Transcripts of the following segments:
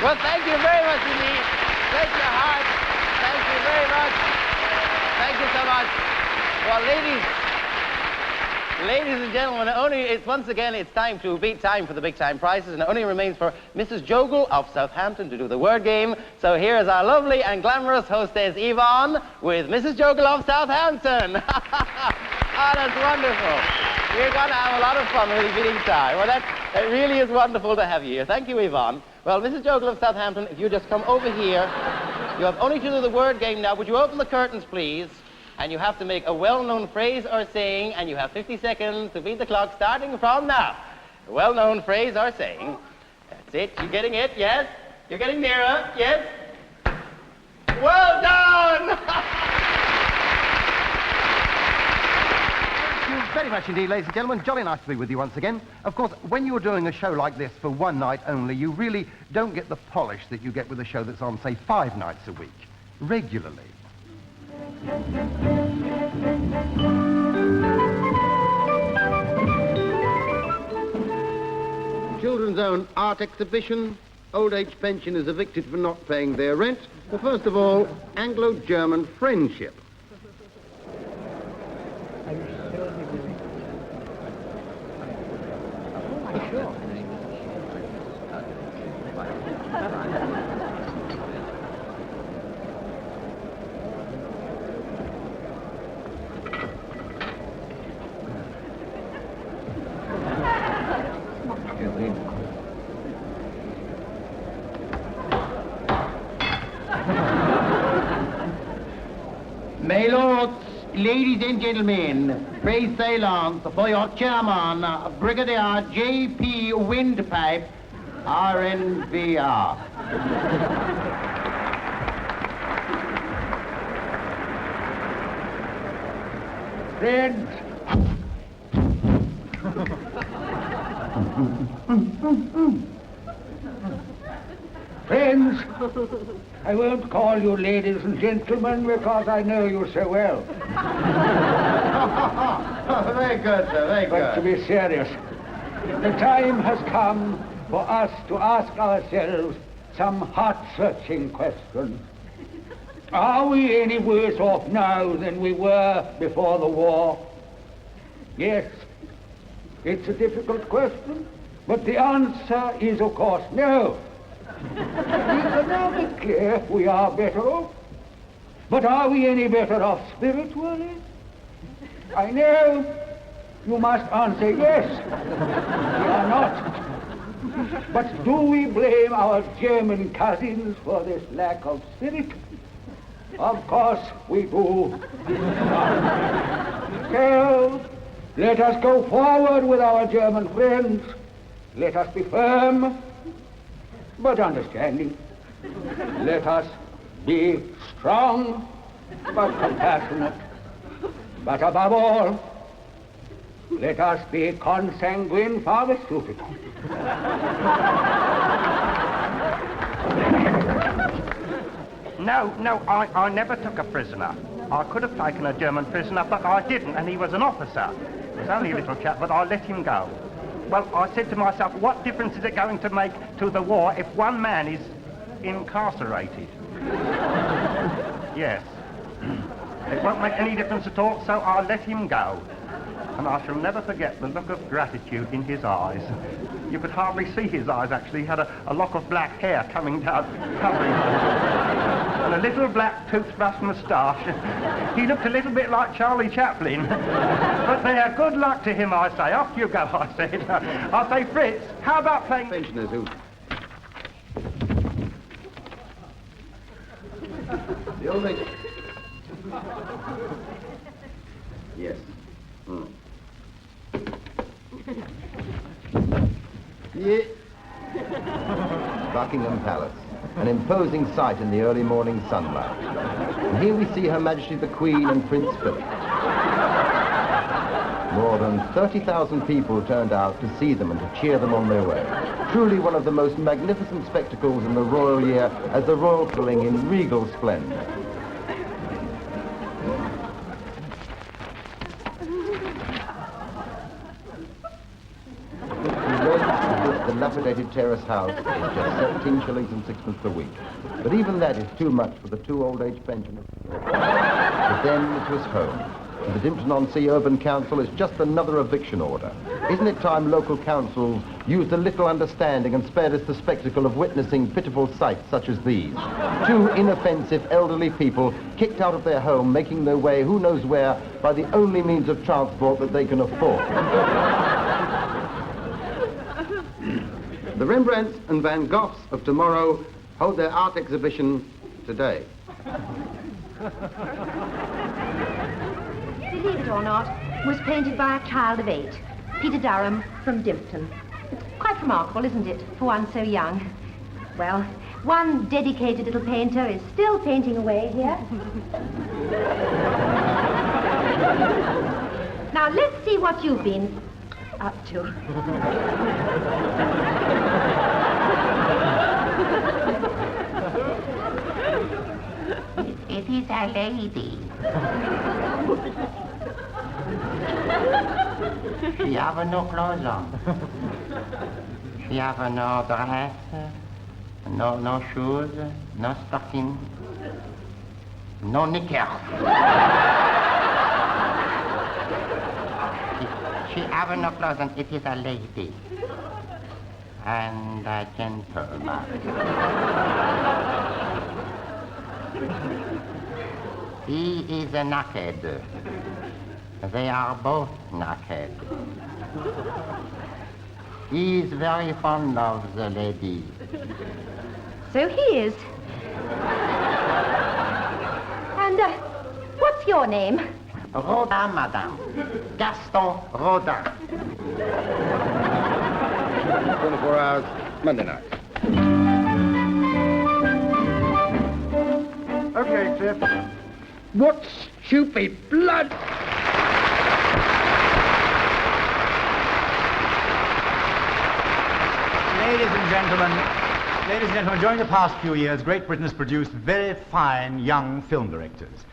Well, thank you very much indeed. Bless your heart. Thank you very much. Thank you so much. Well, ladies and gentlemen, once again, it's time to beat time for the big time prizes, and it only remains for Mrs. Jogle of Southampton to do the word game. So here is our lovely and glamorous hostess, Yvonne, with Mrs. Jogle of Southampton. Oh, that's wonderful. We're going to have a lot of fun with beating time. Well, it really is wonderful to have you here. Thank you, Yvonne. Well, Mrs. Jogle of Southampton, if you just come over here. You have only to do the word game now. Would you open the curtains, please? And you have to make a well-known phrase or saying, and you have 50 seconds to beat the clock starting from now. A well-known phrase or saying. That's it. You getting it? Yes? You're getting nearer? Yes? Well done! Thank you very much indeed, ladies and gentlemen. Jolly nice to be with you once again. Of course, when you're doing a show like this for one night only, you really don't get the polish that you get with a show that's on, say, 5 nights a week, regularly. Children's own art exhibition. Old age pensioners evicted for not paying their rent. Well, first of all, Anglo-German friendship. My lords, ladies and gentlemen, pray silence for your chairman, Brigadier J.P. Windpipe, RNVR. Friends, friends, I won't call you ladies and gentlemen because I know you so well. Very good, sir, very But to good. be serious, the time has come for us to ask ourselves some heart-searching questions. Are we any worse off now than we were before the war? Yes, it's a difficult question, but the answer is, of course, no. Economically, we are better off. But are we any better off spiritually? I know you must answer yes. We are not. But do we blame our German cousins for this lack of spirit? Of course we do. So, let us go forward with our German friends. Let us be firm, but understanding. Let us be strong, but compassionate. But above all, let us be consanguine for the stupid. No, I never took a prisoner. I could have taken a German prisoner, but I didn't, and he was an officer. He was only a little chap, but I let him go. Well, I said to myself, what difference is it going to make to the war if one man is incarcerated? Yes. It won't make any difference at all, so I let him go. And I shall never forget the look of gratitude in his eyes. You could hardly see his eyes, actually. He had a lock of black hair coming down, covering them. And a little black toothbrush moustache. He looked a little bit like Charlie Chaplin. But there, good luck to him, I say. Off you go, I said. I say, Fritz, how about playing... Pensioners who... The old age... Yes. Yeah. Buckingham Palace, an imposing sight in the early morning sunlight. And here we see Her Majesty the Queen and Prince Philip. More than 30,000 people turned out to see them and to cheer them on their way. Truly one of the most magnificent spectacles in the royal year as the royal pulling in regal splendor. dilapidated terrace house is just 17 shillings and sixpence per week. But even that is too much for the 2 old age pensioners. But then it was home. And the Dimpton-on-Sea Urban Council is just another eviction order. Isn't it time local councils used a little understanding and spared us the spectacle of witnessing pitiful sights such as these? 2 inoffensive elderly people kicked out of their home, making their way who knows where by the only means of transport that they can afford. The Rembrandts and Van Goghs of tomorrow hold their art exhibition today. Believe it or not, was painted by a child of 8, Peter Durham from Dimpton. It's quite remarkable, isn't it, for one so young? Well, one dedicated little painter is still painting away here. Now, let's see what you've been up to. It is a lady. She have no clothes on. She have no dress, no shoes, no stocking, no knickers. She have no clothes on. It is a lady and a gentleman. He is naked. They are both naked. He is very fond of the lady. So he is. And, what's your name? Rodin, madame. Gaston Rodin. 24 hours, Monday night. Okay, Cliff. What stupid blood! Ladies and gentlemen, during the past few years, Great Britain has produced very fine young film directors.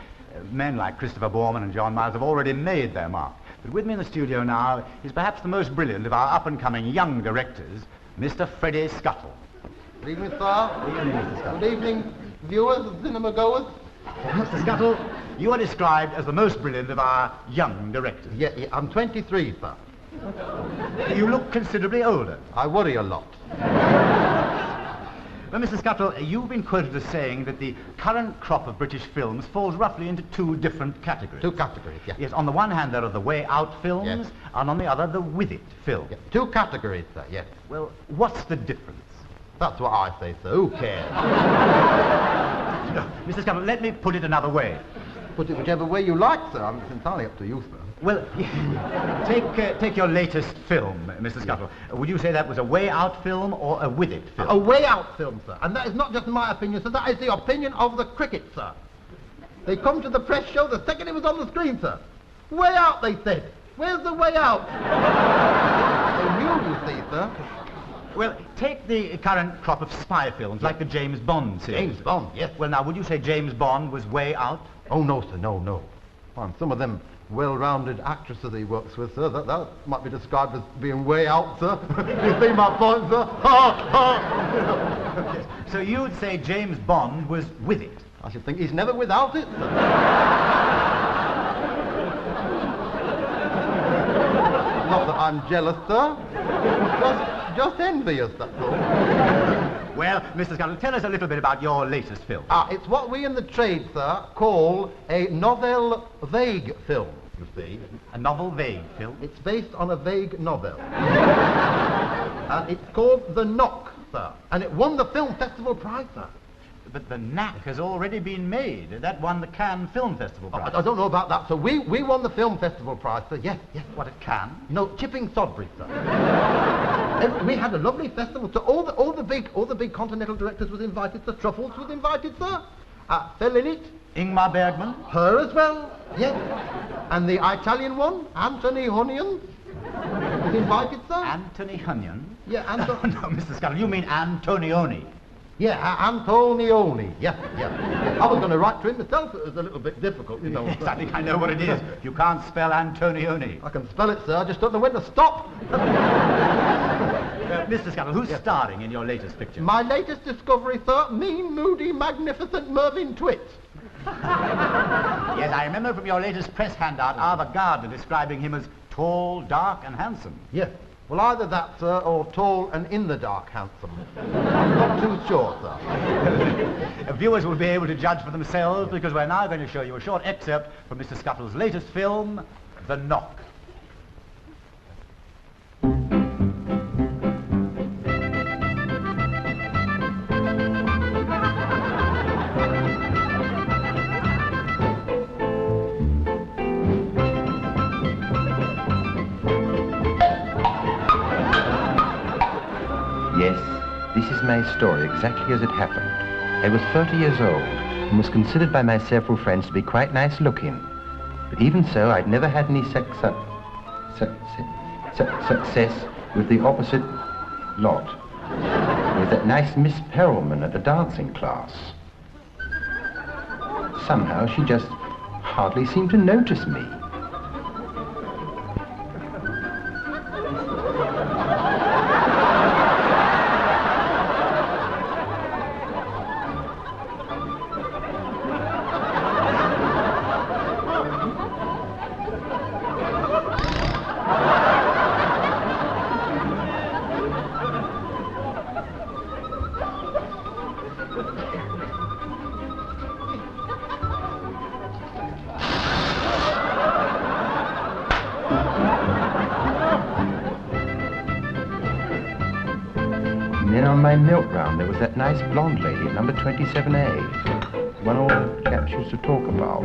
Men like Christopher Borman and John Miles have already made their mark. But with me in the studio now is perhaps the most brilliant of our up-and-coming young directors, Mr. Freddie Scuttle. Good evening, sir. Good evening, Mr. Scuttle. Good evening, viewers, cinema goers. Mr. Scuttle, you are described as the most brilliant of our young directors. Yeah, I'm 23, sir. You look considerably older. I worry a lot. Well, Mr. Scuttle, you've been quoted as saying that the current crop of British films falls roughly into 2 different categories. 2 categories, yeah. Yes, on the one hand, there are the way out films, Yes. and on the other, the with it films. Yeah. 2 categories, sir, yes. Well, what's the difference? That's what I say, sir. Who cares? No, Mr. Scuttle, let me put it another way. Put it whichever way you like, sir. It's entirely up to you, sir. Well, take your latest film, Mr. Scuttle. Would you say that was a way out film or a with it film? A way out film, sir. And that is not just my opinion, sir. That is the opinion of the cricket, sir. They come to the press show the second it was on the screen, sir. Way out, they said. Where's the way out? They knew, you see, sir. Well, take the current crop of spy films, like the James Bond series. James Bond, yes. Well, now, would you say James Bond was way out? Oh, no, sir, no. And some of them well-rounded actresses he works with, sir, that might be described as being way out, sir. You see my point, sir? Yes. So you'd say James Bond was with it? I should think he's never without it, sir. Not that I'm jealous, sir. Just envious, that's all. Well, Mr. Scuttle, tell us a little bit about your latest film. It's what we in the trade, sir, call a novel vague film, you see. A novel vague film? It's based on a vague novel. And it's called The Knock, sir. And it won the Film Festival Prize, sir. But The Knack has already been made. That won the Cannes Film Festival Prize. I don't know about that, sir. We won the Film Festival Prize, sir. Yes. What, at Cannes? No, Chipping Sodbury, sir. And we had a lovely festival, so all the big continental directors was invited, sir. Truffles was invited, sir. Fell in it. Ingmar Bergman? Her as well, yes. And the Italian one, Anthony Honion, was invited, sir. Anthony Hunyon? Yeah, No, Mr. Scuttle, you mean Antonioni. Yeah, Antonioni. Yeah. I was going to write to him myself, but it was a little bit difficult, you know. Yes, I think I know what it is. You can't spell Antonioni. I can spell it, sir, I just don't know when to stop. Mr. Scuttle, who's starring in your latest picture? My latest discovery, sir, mean, moody, magnificent Mervyn Twit. Yes, I remember from your latest press handout Arthur Gardner describing him as tall, dark, and handsome. Yes. Well, either that, sir, or tall and in the dark handsome. I'm not too sure, sir. Viewers will be able to judge for themselves because we're now going to show you a short excerpt from Mr. Scuttle's latest film, The Knock. Yes, this is my story exactly as it happened. I was 30 years old and was considered by my several friends to be quite nice looking. But even so, I'd never had any success with the opposite lot. With that nice Miss Perelman at the dancing class. Somehow she just hardly seemed to notice me. And then on my milk round, there was that nice blonde lady at number 27A. One all chaps used to talk about.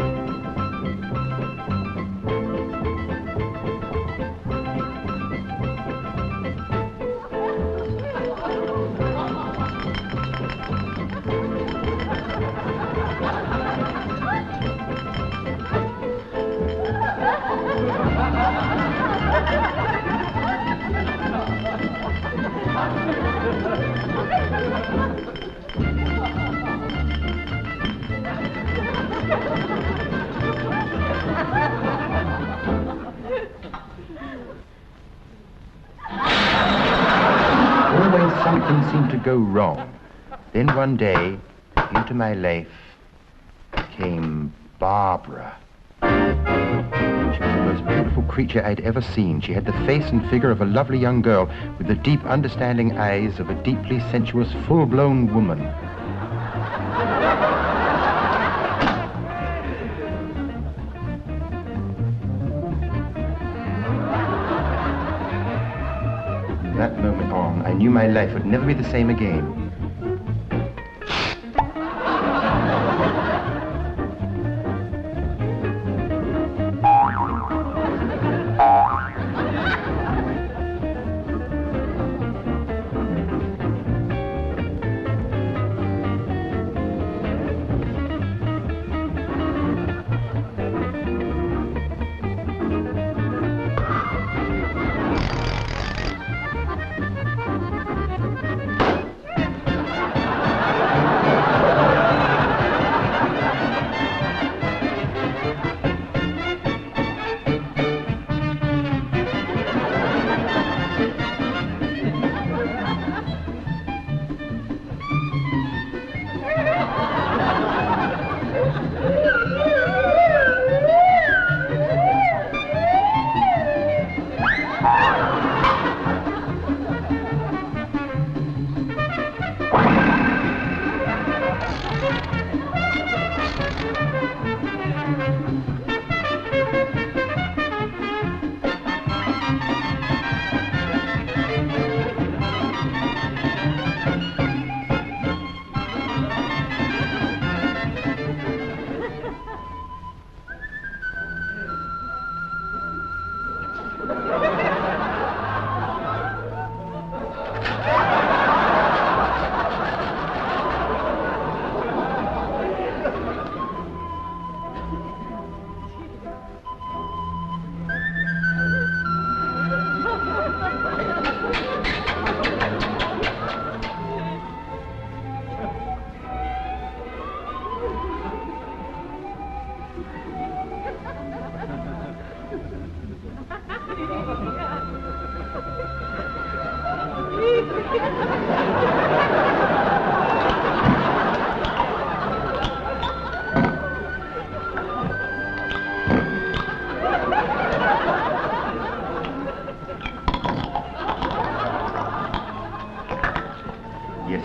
Always something seemed to go wrong. Then one day, into my life came Barbara. She was the most beautiful creature I'd ever seen. She had the face and figure of a lovely young girl with the deep, understanding eyes of a deeply sensuous, full-blown woman. From that moment on, I knew my life would never be the same again.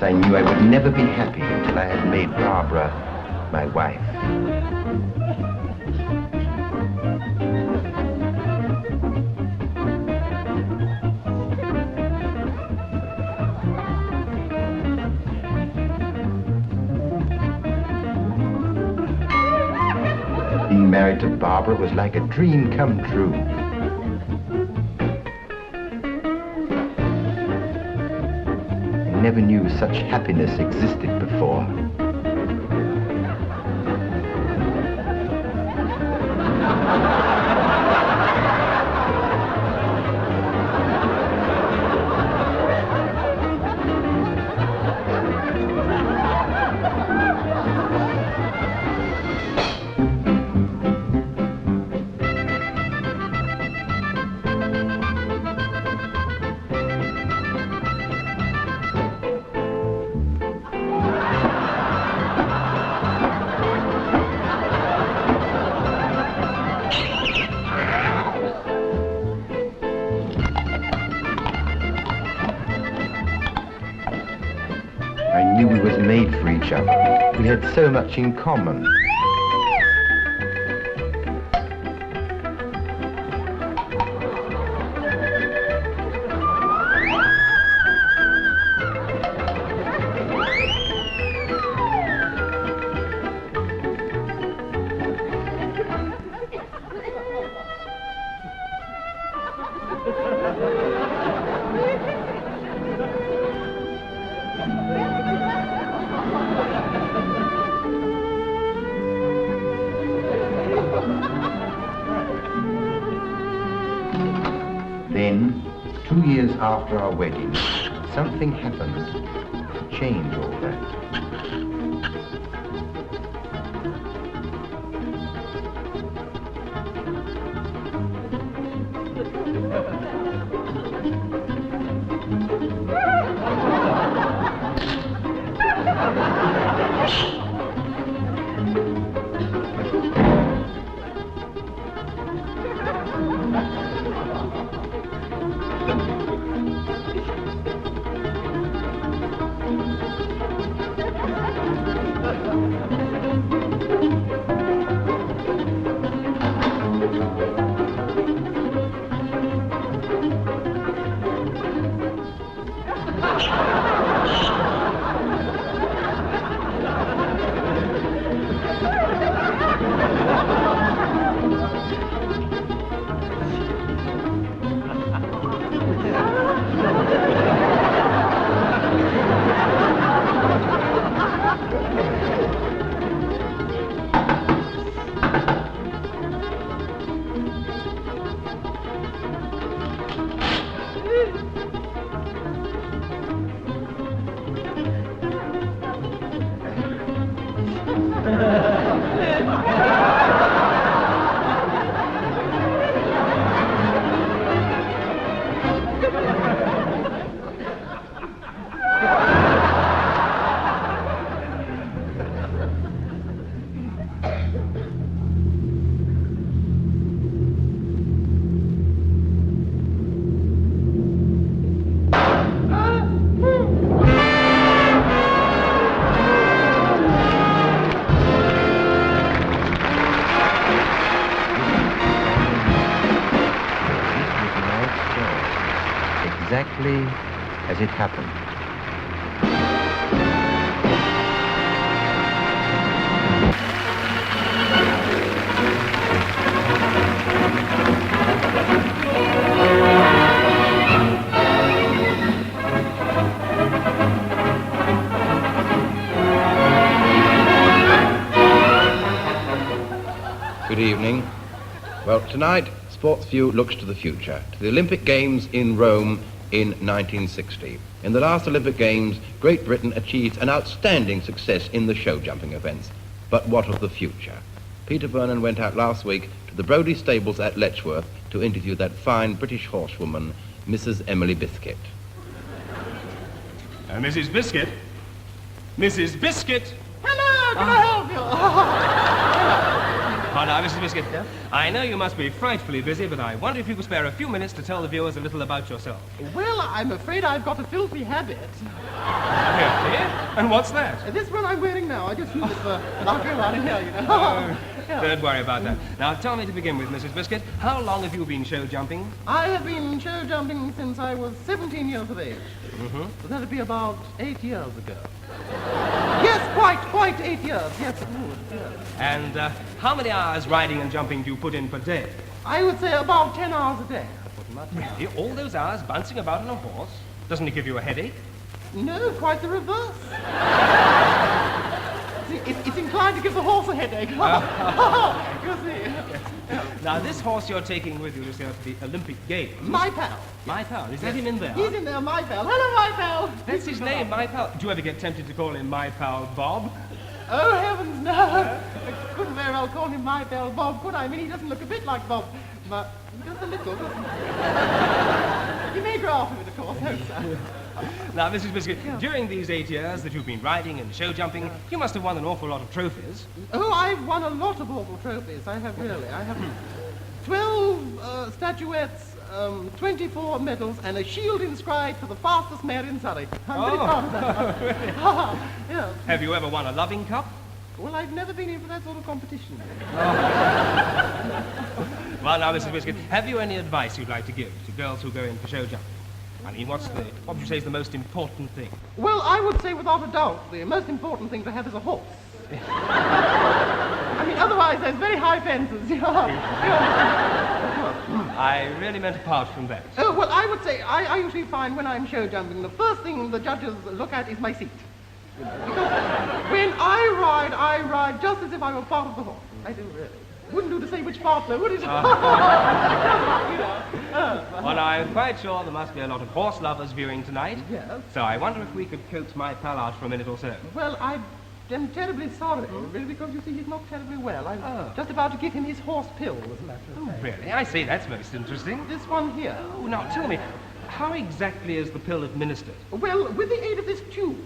I knew I would never be happy until I had made Barbara my wife. Being married to Barbara was like a dream come true. I never knew such happiness existed before. I knew we was made for each other. We had so much in common. Then, 2 years after our wedding, something happened to change all that. Exactly as it happened. Good evening. Well, tonight, Sports View looks to the future, to the Olympic Games in Rome in 1960. In the last Olympic Games, Great Britain achieved an outstanding success in the show jumping events. But what of the future? Peter Vernon went out last week to the Brodie stables at Letchworth to interview that fine British horsewoman, Mrs. Emily Biscuit. Mrs. Biscuit? Mrs. Biscuit? Hello, can I help you? Oh, now, Mrs. Biscuit, I know you must be frightfully busy, but I wonder if you could spare a few minutes to tell the viewers a little about yourself. Well, I'm afraid I've got a filthy habit. Really? And what's that? This one I'm wearing now. I just use it for knocking around in here, you know. Yeah. Don't worry about that. Now, tell me to begin with, Mrs. Biscuit, how long have you been show jumping? I have been show jumping since I was 17 years of age. Mm-hmm. So that'd be about 8 years ago. Yes, quite 8 years. Yes, it would. Yes. And how many hours riding and jumping do you put in per day? I would say about 10 hours a day. Really? All those hours bouncing about on a horse? Doesn't it give you a headache? No, quite the reverse. See, it's inclined to give the horse a headache. You see. Now, this horse you're taking with you is here for the Olympic Games. My pal. My pal. Is that him in there? He's in there, my pal. Hello, my pal. That's his name, my pal. Do you ever get tempted to call him my pal Bob? Oh, heavens, no. I couldn't very well call him my pal Bob, could I? I mean, he doesn't look a bit like Bob, but just a little, doesn't he? He may grow off of it, of course, hope so. Now, Mrs. Biscuit, during these 8 years that you've been riding and show jumping, you must have won an awful lot of trophies. Oh, I've won a lot of awful trophies. I have really. I have 12 statuettes, 24 medals, and a shield inscribed for the fastest mare in Surrey. I'm very proud of that. Really? Yeah. Have you ever won a loving cup? Well, I've never been in for that sort of competition. Well, now, Mrs. Biscuit, have you any advice you'd like to give to girls who go in for show jumping? I mean, what would you say is the most important thing? Well, I would say without a doubt the most important thing to have is a horse. I mean, otherwise there's very high fences. I really meant apart from that. Oh, well, I would say I usually find when I'm show jumping, the first thing the judges look at is my seat. Because when I ride just as if I were part of the horse. I do really. Wouldn't do to say which part, though, would it? Well, I'm quite sure there must be a lot of horse lovers viewing tonight. Yes. So I wonder if we could coax my pal out for a minute or so. Well, I am terribly sorry, really, because you see he's not terribly well. I'm just about to give him his horse pill, as a matter of fact. Really? I see. That's most interesting. This one here. Oh, now tell me, how exactly is the pill administered? Well, with the aid of this tube.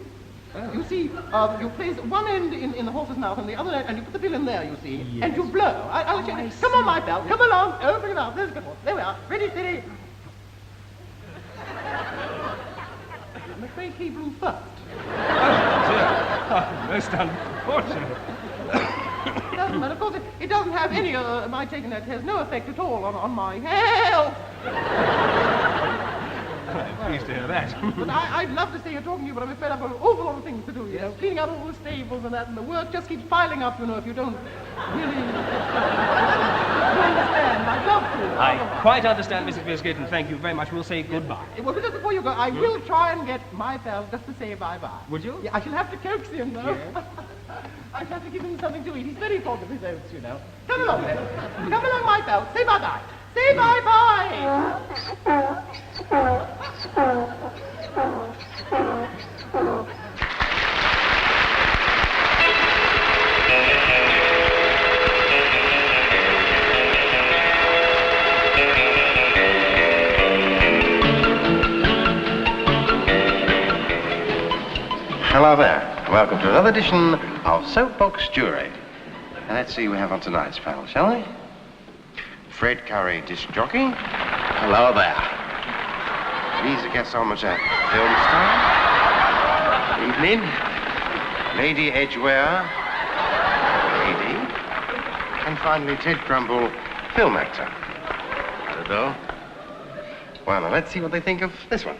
You see, you place one end in the horse's mouth and the other end, and you put the pill in there, you see, and you blow. I'll let you. Come on, my pal, come along. Open it up. There's a good horse. There we are. Ready, steady. I'm afraid he blew first. Oh, dear. Oh, most unfortunate. Doesn't matter. Of course, it doesn't have any, my taking that has no effect at all on my health. I'm pleased to hear that. But I'd love to stay here talking to you, but I'm afraid I've got an awful lot of things to do, you know. Cleaning out all the stables and that, and the work just keeps piling up, you know, if you don't really... You understand. I'd love to. I quite understand, Mrs. Biscuit, and thank you very much. We'll say goodbye. Well, but just before you go, I will try and get my pal just to say bye-bye. Would you? Yeah, I shall have to coax him, though. Yeah. I shall have to give him something to eat. He's very fond of his oats, you know. Come along, then. Come along, my pal. Say bye-bye. Say bye-bye! Hello there. Welcome to another edition of Soapbox Jury. And let's see who we have on tonight's panel, shall we? Fred Curry, disc jockey. Hello there. Lisa Gasson-Matter, film star. Evening. Lady Edgware. Lady. And finally, Ted Crumble, film actor. Hello. Well, now let's see what they think of this one.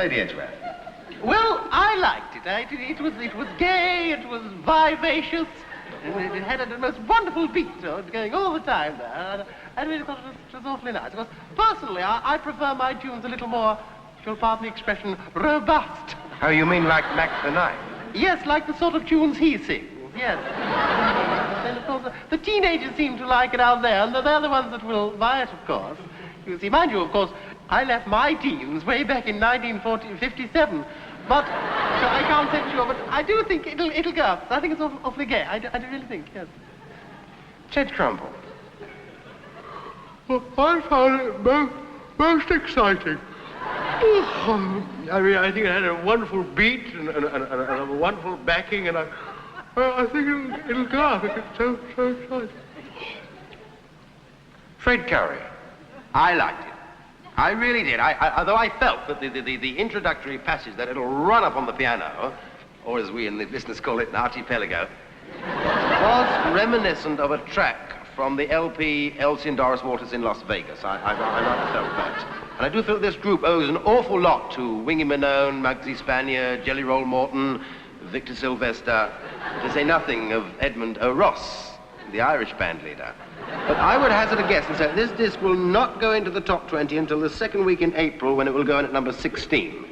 Lady Edgeworth? Well, I liked it. It was gay, it was vivacious, and it had a most wonderful beat going all the time there. I really thought it was awfully nice. Because personally, I prefer my tunes a little more, if you'll pardon the expression, robust. Oh, you mean like Max the Knife? Yes, like the sort of tunes he sings, yes. Then, of course, the teenagers seem to like it out there, and they're the ones that will buy it, of course. You see, mind you, of course, I left my teens way back in 1957, but so I can't say sure, but I do think it'll go up. I think it's awfully gay. I do really think, yes. Ted Crumble. Well, I found it most exciting. I mean, I think it had a wonderful beat and a wonderful backing, and I think it'll go up. It's so exciting. Fred Curry. I liked it. I really did. Although I felt that the introductory passage, that it'll run up on the piano, or as we in the business call it, an archipelago, was reminiscent of a track from the LP Elsie and Doris Waters in Las Vegas. I rather felt that. And I do feel this group owes an awful lot to Wingy Manone, Muggsy Spanier, Jelly Roll Morton, Victor Sylvester, to say nothing of Edmund O'Ross, the Irish band leader. But I would hazard a guess and say this disc will not go into the top 20 until the second week in April, when it will go in at number 16.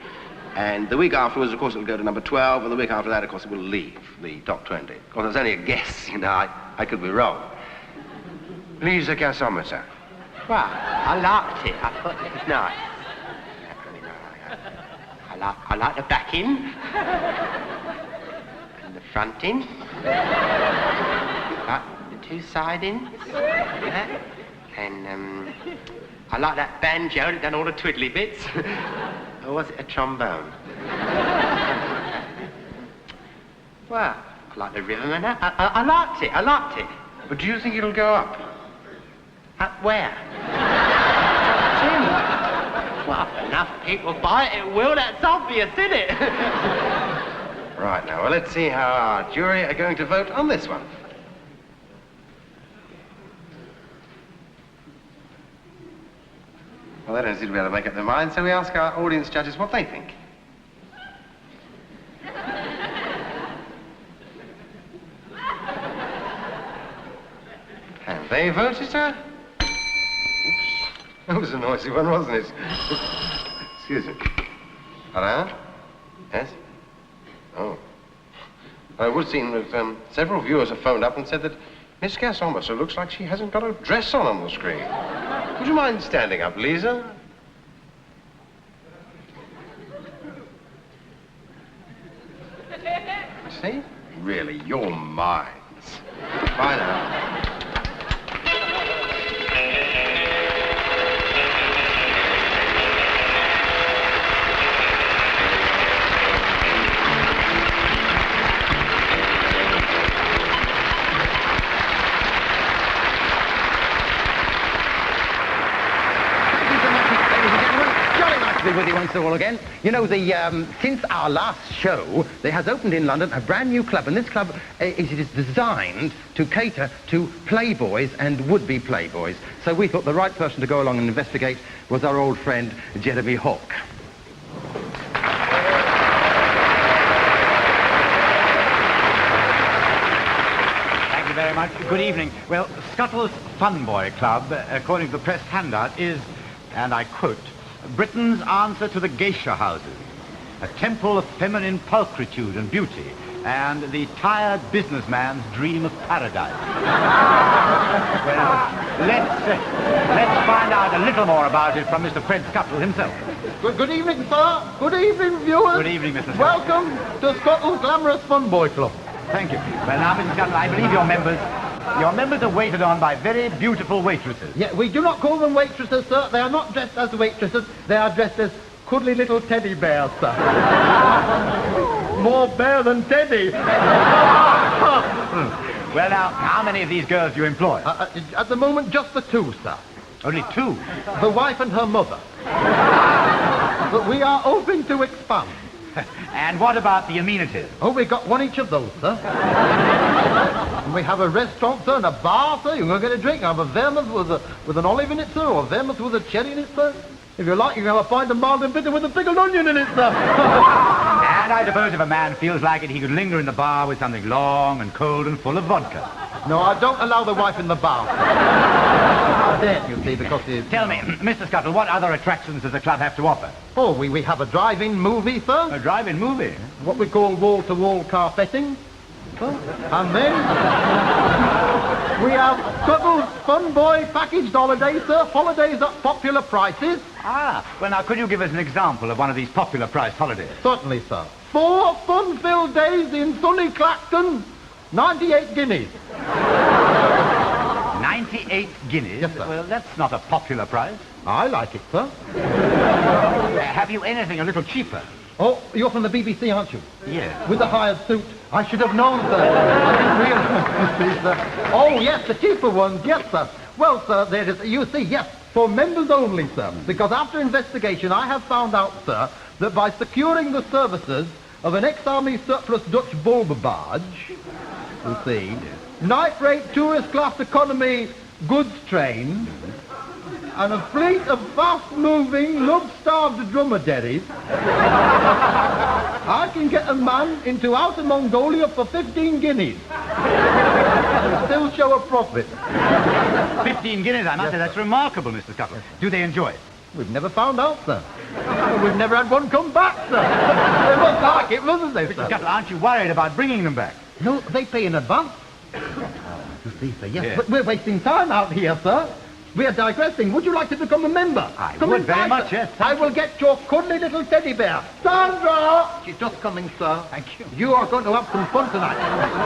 And the week afterwards, of course, it will go to number 12, and the week after that, of course, it will leave the top 20. Of course, it's only a guess, you know, I could be wrong. Lisa Gasometer. Well, I liked it. I thought it was nice. I like the backing and the fronting. Like the two sidings. Yeah. And I like that banjo that done all the twiddly bits. Or was it a trombone? Well, I like the rhythm and that. I liked it. But do you think it'll go up? Up where? Jim. Well, if enough people buy it, it will. That's obvious, isn't it? Right, now, well, let's see how our jury are going to vote on this one. Well, they don't seem to be able to make up their minds, so we ask our audience judges what they think. And they voted her. That was a noisy one, wasn't it? Excuse me. Hello? Yes? Oh. I would seem that several viewers have phoned up and said that Miss Gasometer looks like she hasn't got a dress on the screen. Would you mind standing up, Lisa? See? Really, your minds. Bye now. With you once all again. You know, since our last show, there has opened in London a brand new club, and this club is designed to cater to playboys and would-be playboys. So we thought the right person to go along and investigate was our old friend Jeremy Hawke. Thank you very much. Good evening. Well, Scuttle's Fun Boy Club, according to the press handout, is, and I quote, Britain's answer to the geisha houses, a temple of feminine pulchritude and beauty, and the tired businessman's dream of paradise. Well, let's find out a little more about it from Mr. Fred Scuttle himself. Good evening, sir. Good evening, viewers. Good evening, Mr. Scuttle. Welcome to Scuttle's Glamorous Fun Boy Club. Thank you. Well, now, Mr. Scuttle, I believe your members are waited on by very beautiful waitresses. Yeah, we do not call them waitresses, sir. They are not dressed as waitresses. They are dressed as cuddly little teddy bears, sir. More bear than teddy. Well, now, how many of these girls do you employ? At the moment, just the two, sir. Only two? The wife and her mother. But we are hoping to expand. And what about the amenities? Oh, we've got one each of those, sir. And we have a restaurant, sir, and a bar, sir. You can go get a drink. I have a vermouth with an olive in it, sir, or a vermouth with a cherry in it, sir. If you like, you can have a pint of mild and bitter with a pickled onion in it, sir. And I suppose if a man feels like it, he could linger in the bar with something long and cold and full of vodka. No, I don't allow the wife in the bar. I daren't, you see, because the... Tell me, Mr. Scuttle, what other attractions does the club have to offer? Oh, we have a drive-in movie, sir. A drive-in movie? What we call wall-to-wall carpeting. And then we have Scuttle's Fun Boy packaged holidays, sir. Holidays at popular prices. Ah, well, now, could you give us an example of one of these popular priced holidays? Certainly, sir. 4 fun-filled days in sunny Clacton, 98 guineas. 98 guineas? Yes, sir. Well, that's not a popular price. I like it, sir. Have you anything a little cheaper? Oh, you're from the BBC, aren't you? Yes. With the hired suit. I should have known, sir. I didn't realise, you see, sir. Oh, yes, the cheaper ones. Yes, sir. Well, sir, there is, you see, yes, for members only, sir. Because after investigation, I have found out, sir, that by securing the services of an ex-army surplus Dutch bulb barge, you see, night-rate tourist class economy goods train, and a fleet of fast-moving, love-starved dromedaries, I can get a man into outer Mongolia for 15 guineas. And still show a profit. 15 guineas, I must say. That's remarkable, Mr. Scuttle. Do they enjoy it? We've never found out, sir. We've never had one come back, sir. They must like it, mustn't they, Mr. sir? Scuttle, aren't you worried about bringing them back? No, they pay in advance. You see, sir, yes. Yes. But we're wasting time out here, sir. We are digressing. Would you like to become a member? I Come would inside, very much, sir. yes. I will get your cuddly little teddy bear. Sandra! She's just coming, sir. Thank you. You are going to have some fun tonight.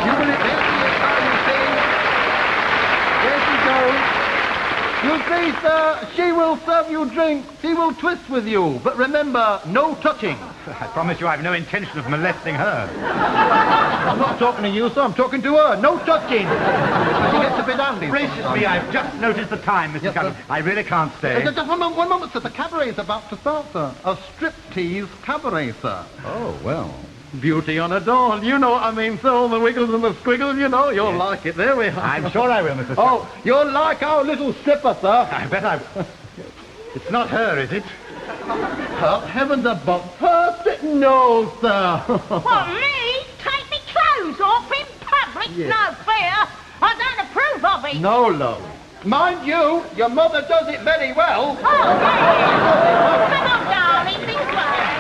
You will... There she goes. You see, sir, she will serve you drink. She will twist with you. But remember, no touching. I promise you I've no intention of molesting her. I'm not talking to you, sir. I'm talking to her. No touching. She gets a bit handy. Gracious me, I've just noticed the time, Mr. Yes, Scuttle. sir. I really can't stay. Just one moment, sir. The cabaret is about to start, sir. A striptease cabaret, sir. Oh, well. Beauty on a doll. You know what I mean, sir. All the wiggles and the squiggles, you know. You'll like it. There we are. I'm sure I will, Mr. Scuttle. Oh, you'll like our little stripper, sir. I bet I... It's not her, is it? Oh, heavens above. Her? No, sir. What, me? Take me clothes off in public? Yes. No fair. I don't approve of it. No, love. Mind you, your mother does it very well. Oh, yeah. Come on, darling, be quiet.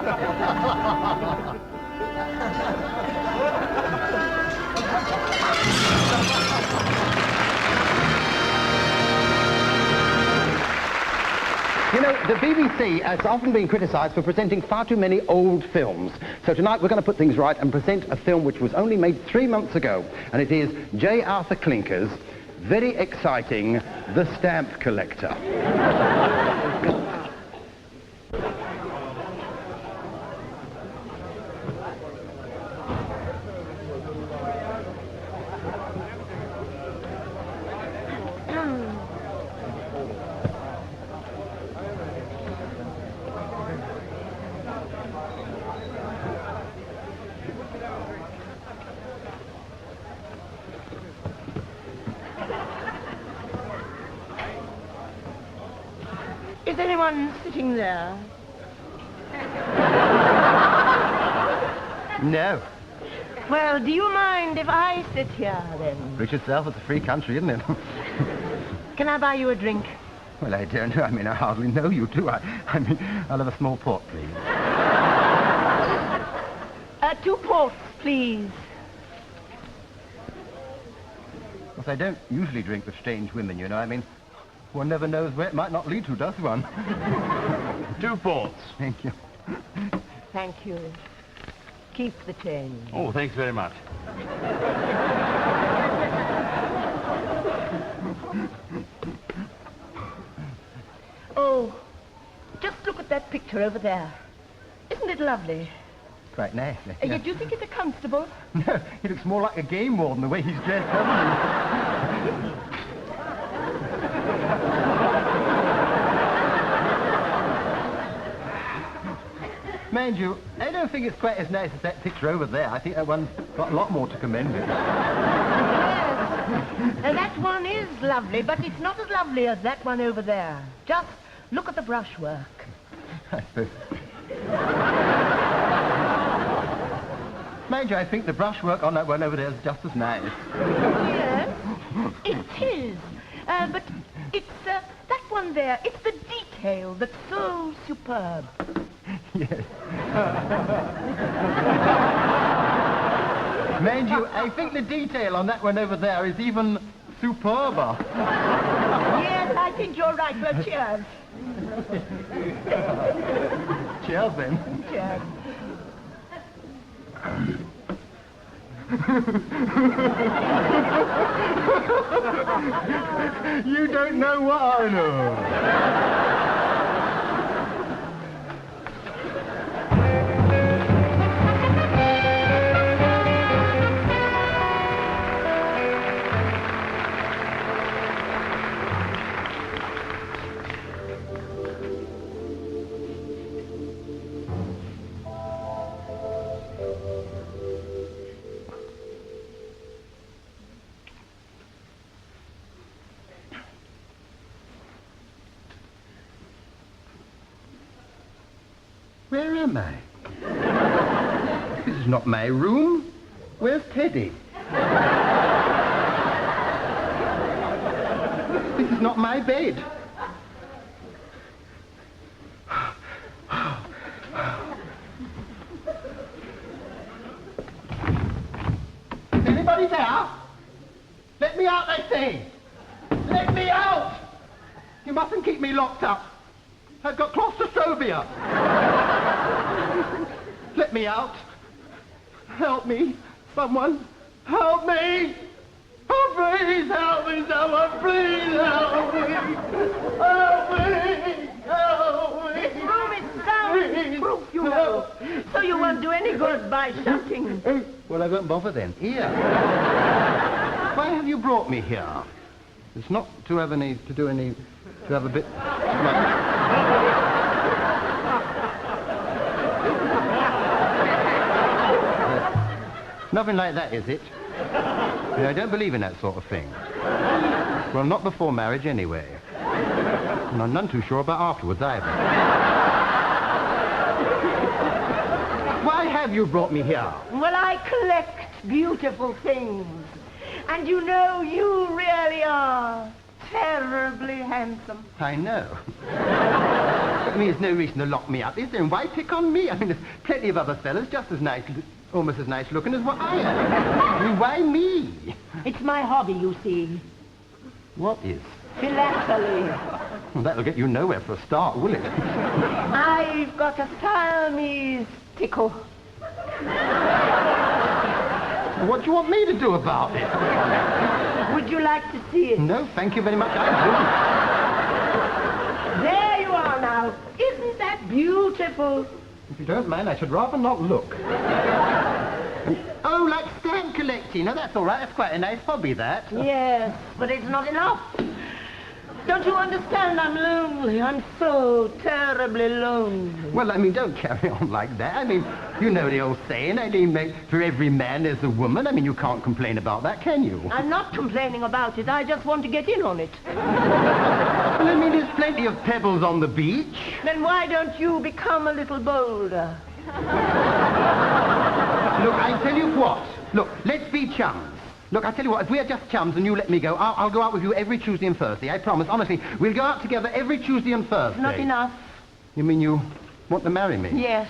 You know, the BBC has often been criticised for presenting far too many old films. So tonight we're going to put things right and present a film which was only made 3 months ago. And it is J. Arthur Klinker's very exciting The Stamp Collector. Is anyone sitting there? No. Well, do you mind if I sit here, then? British itself, it's a free country, isn't it? Can I buy you a drink? Well, I don't know. I mean, I hardly know you, do I? I mean, I'll have a small port, please. 2 ports, please. Well, I don't usually drink with strange women, you know. I mean, one never knows where it might not lead to, does one? 2 ports. Thank you. Thank you. Keep the change. Oh, thanks very much. Oh, just look at that picture over there. Isn't it lovely? Quite nice. Do you think it's a constable? No, he looks more like a game warden the way he's dressed, doesn't he? Mind you, I don't think it's quite as nice as that picture over there. I think that one's got a lot more to commend it. Yes. That one is lovely, but it's not as lovely as that one over there. Just look at the brushwork. I suppose. Mind you, I think the brushwork on that one over there is just as nice. Yes, it is. But it's that one there. It's the detail that's so superb. Yes. Mind you, I think the detail on that one over there is even superber. Yes, I think you're right. Well, cheers. Cheers, then. Cheers. You don't know what I know. Where am I? This is not my room. Where's Teddy? This is not my bed. Is anybody there? Let me out, I say. Let me out. You mustn't keep me locked up. I've got claustrophobia. Let me out. Help me. Someone. Help me. Oh, please help me, someone. Please help me. Help me. Help me. This room is soundproof, you know. So you won't do any good by shouting. Well, I won't bother then. Here. Why have you brought me here? It's not to have a bit... Nothing like that, is it? No, I don't believe in that sort of thing. Well, not before marriage, anyway. And I'm none too sure about afterwards, either. Why have you brought me here? Well, I collect beautiful things. And you know, you really are terribly handsome. I know. I mean, there's no reason to lock me up, is there? And why pick on me? I mean, there's plenty of other fellas just as nice, almost as nice looking as what I am. I mean, why me? It's my hobby, you see. What is? Philately. Well, that'll get you nowhere for a start, will it? I've got a Siamese tickle. What do you want me to do about it? Would you like to see it? No, thank you very much. I There you are now. Isn't that beautiful? do. If you don't mind, I should rather not look. Oh, like stamp collecting. No, that's all right. That's quite a nice hobby, that. Yes, but it's not enough. Don't you understand? I'm lonely. I'm so terribly lonely. Well, I mean, don't carry on like that. I mean, you know the old saying, I mean, for every man there's a woman. I mean, you can't complain about that, can you? I'm not complaining about it. I just want to get in on it. Well, I mean, there's plenty of pebbles on the beach. Then why don't you become a little bolder? Look, I tell you what. Look, let's be chums. Look, I tell you what, if we're just chums and you let me go, I'll go out with you every Tuesday and Thursday. I promise, honestly. We'll go out together every Tuesday and Thursday. Not enough. You mean you want to marry me? Yes.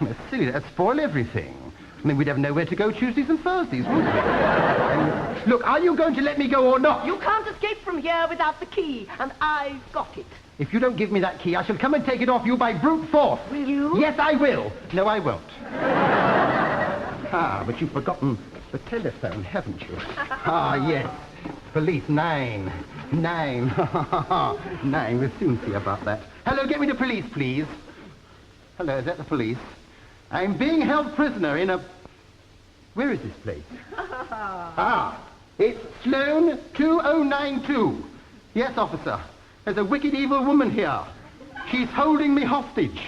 That's silly. That'd spoil everything. I mean, we'd have nowhere to go Tuesdays and Thursdays, wouldn't we? Look, are you going to let me go or not? You can't escape from here without the key, and I've got it. If you don't give me that key, I shall come and take it off you by brute force. Will you? Yes, I will. No, I won't. But you've forgotten the telephone, haven't you? Yes. Police 9. 9. 9. We'll soon see about that. Hello, get me the police, please. Hello, is that the police? I'm being held prisoner in a... Where is this place? It's Sloane 2092. Yes, officer. There's a wicked evil woman here. She's holding me hostage.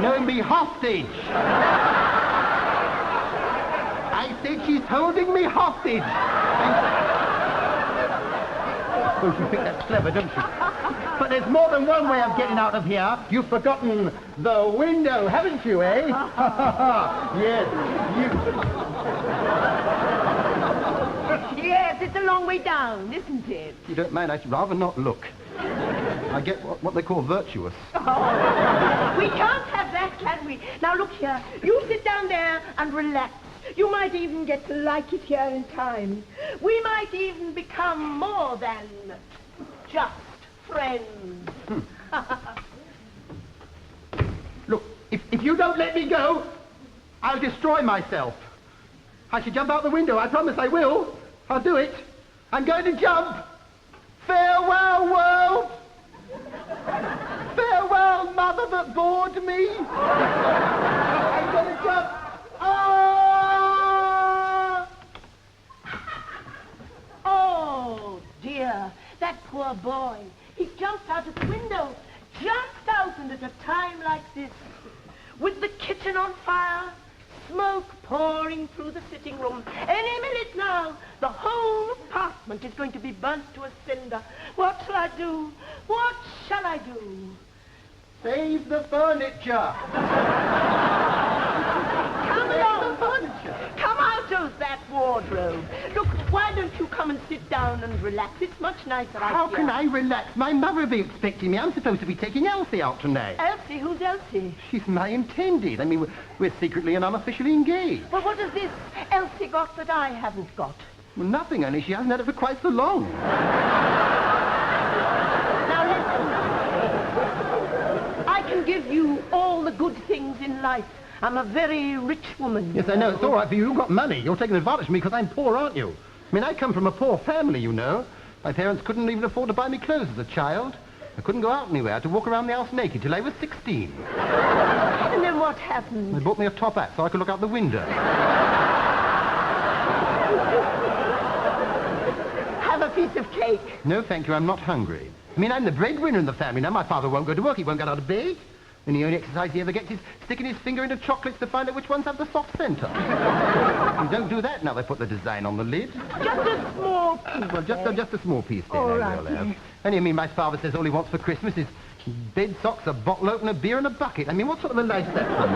No, me hostage. I said she's holding me hostage. Oh, you think that's clever, don't you? But there's more than one way of getting out of here. You've forgotten the window, haven't you, eh? Yes, Yes, it's a long way down, isn't it? You don't mind, I'd rather not look. I get what they call virtuous. We can't have that, can we? Now, look here. You sit down there and relax. You might even get to like it here in time. We might even become more than just friends. Look, if you don't let me go, I'll destroy myself. I should jump out the window. I promise I will. I'll do it. I'm going to jump. Farewell, world. Farewell, mother that bored me. I'm going to jump. Oh, dear. That poor boy. He jumped out of the window. Jumped out, and at a time like this, with the kitchen on fire, smoke pouring through the sitting room. Any minute now, the whole apartment is going to be burnt to a cinder. What shall I do? What shall I do? Save the furniture. Come along. Come out of that wardrobe. Look, why don't you come and sit down and relax? It's much nicer out How here. can I relax? My mother will be expecting me. I'm supposed to be taking Elsie out tonight. Elsie? Who's Elsie? She's my intended. I mean, we're secretly and unofficially engaged. Well, what has this Elsie got that I haven't got? Well, nothing, only she hasn't had it for quite so long. Now listen. I can give you all the good things in life. I'm a very rich woman. Yes, I know. It's all right for you. You've got money. You're taking advantage of me because I'm poor, aren't you? I mean, I come from a poor family, you know. My parents couldn't even afford to buy me clothes as a child. I couldn't go out anywhere. I had to walk around the house naked till I was 16. And then what happened? They bought me a top hat so I could look out the window. Have a piece of cake. No, thank you. I'm not hungry. I mean, I'm the breadwinner in the family now. My father won't go to work. He won't get out of bed. And the only exercise he ever gets is sticking his finger into chocolates to find out which ones have the soft centre. You don't do that now they put the design on the lid. Just a small piece. Well, just a small piece then, All I right, will have. yes. And I mean, my father says all he wants for Christmas is bed socks, a bottle opener, beer and a bucket. I mean, what sort of a life's that for me?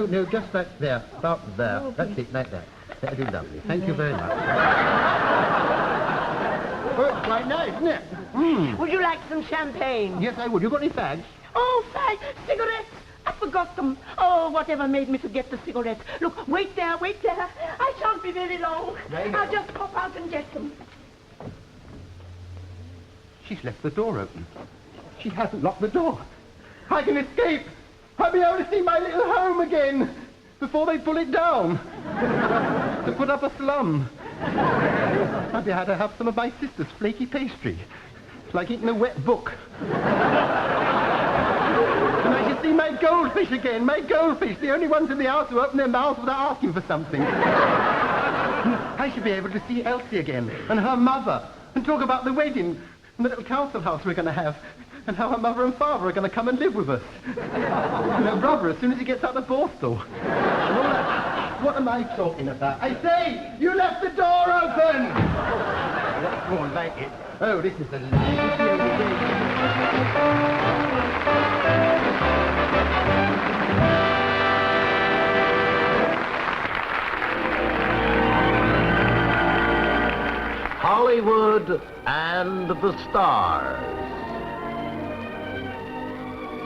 No, just back there, about there. That's it, like that. Very lovely. Thank you very much. Oh, it's quite nice, isn't it? Would you like some champagne? Yes, I would. You got any fags? Oh, fags, cigarettes. I forgot them. Oh, whatever made me forget the cigarettes. Look, wait there, wait there. I shan't be very long. I'll just pop out and get them. She's left the door open. She hasn't locked the door. I can escape. I'll be able to see my little home again before they pull it down to put up a slum. I'll be able to have some of my sister's flaky pastry. It's like eating a wet book. And I shall see my goldfish again, my goldfish, the only ones in the house who open their mouths without asking for something. I should be able to see Elsie again, and her mother, and talk about the wedding, and the little council house we're going to have, and how her mother and father are going to come and live with us. And her brother as soon as he gets out of Borstal. And all that. What am I talking about? I say, you left the door open! That's more like it. Oh, this is a lovely day. Hollywood and the stars.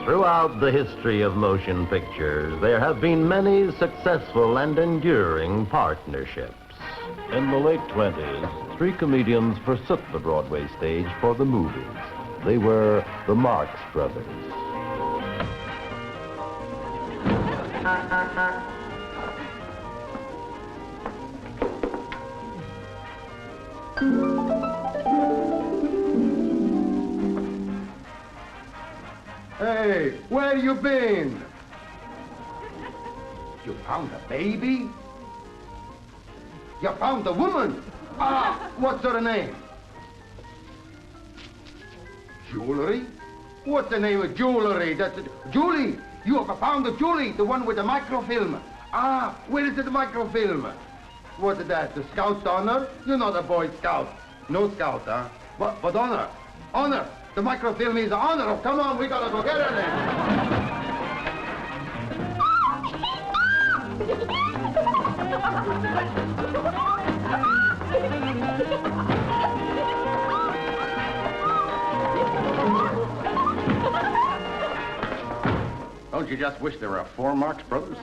Throughout the history of motion pictures, there have been many successful and enduring partnerships. In the late 20s, 3 comedians forsook the Broadway stage for the movies. They were the Marx Brothers. Hey, where you been? You found a baby? You found a woman? Ah, what's her name? Jewelry? What's the name of jewelry? That's Julie. You have found the Julie, the one with the microfilm. Ah, where is the microfilm? What's that? The Scout's honor? You're not a Boy Scout. No Scout, huh? But honor. Honor. The microfilm is honor. Oh, come on, we gotta go get her then. Don't you just wish there were 4 Marx Brothers?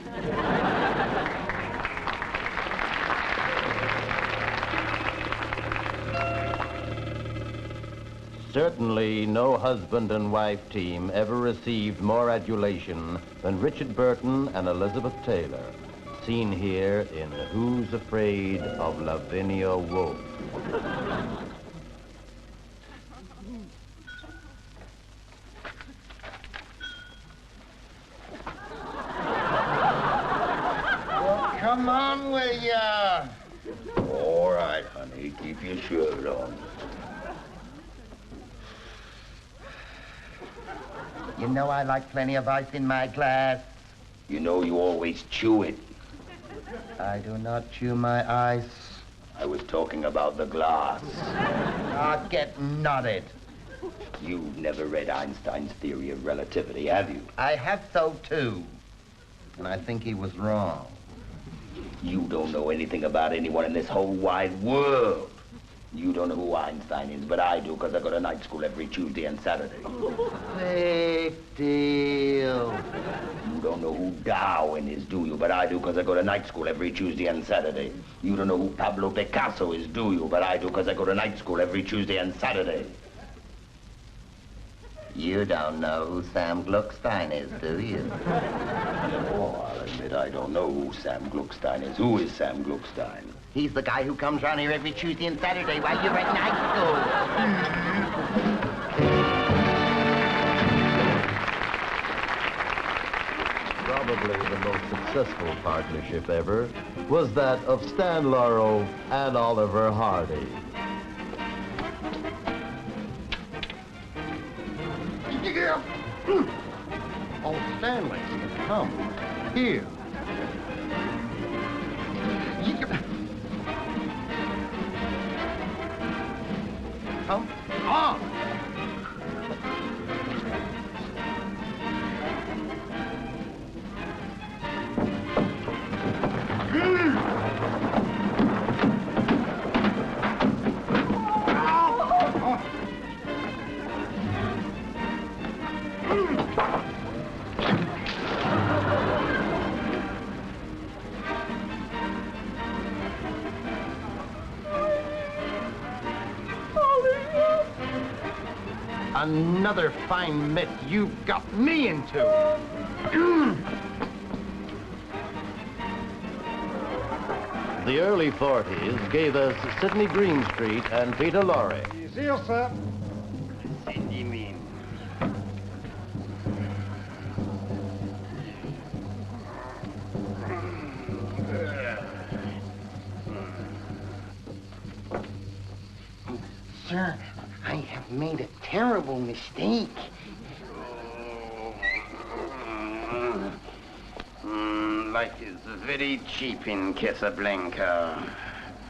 Certainly, no husband and wife team ever received more adulation than Richard Burton and Elizabeth Taylor, seen here in Who's Afraid of Lavinia Wolf? Come on, will ya? All right, honey, keep your shirt on. You know I like plenty of ice in my glass. You know you always chew it. I do not chew my ice. I was talking about the glass. Ah, get nutted. You've never read Einstein's theory of relativity, have you? I have so too. And I think he was wrong. You don't know anything about anyone in this whole wide world. You don't know who Einstein is, but I do, because I go to night school every Tuesday and Saturday. Big deal. You don't know who Darwin is, do you? But I do, because I go to night school every Tuesday and Saturday. You don't know who Pablo Picasso is, do you? But I do, because I go to night school every Tuesday and Saturday. You don't know who Sam Gluckstein is, do you? Oh, I'll admit I don't know who Sam Gluckstein is. Who is Sam Gluckstein? He's the guy who comes around here every Tuesday and Saturday while you're at night school. Probably the most successful partnership ever was that of Stan Laurel and Oliver Hardy. Oh, Stanley, come here. Come on. Another fine mess you've got me into. The early 40s gave us Sidney Greenstreet and Peter Lorre. See you, sir. Cindy mean. Sir, I have made a terrible mistake. Life is very cheap in Casablanca.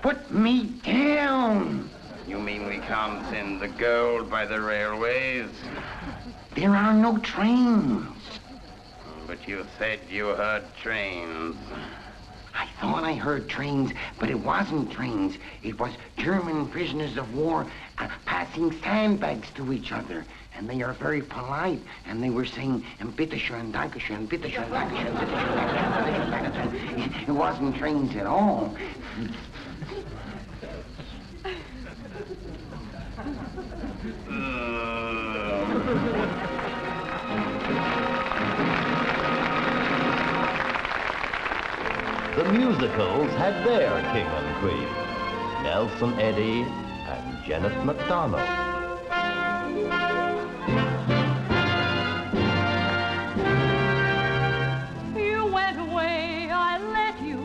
Put me down! You mean we can't send the gold by the railways? There are no trains. But you said you heard trains. I thought I heard trains, but it wasn't trains. It was German prisoners of war passing sandbags to each other. And they are very polite, and they were saying, bitteschön, dankeschön, bitteschön, dankeschön, bitteschön, dankeschön, bitteschön, dankeschön. It wasn't trains at all. The musicals had their king and queen, Nelson Eddy and Janet MacDonald. You went away, I let you.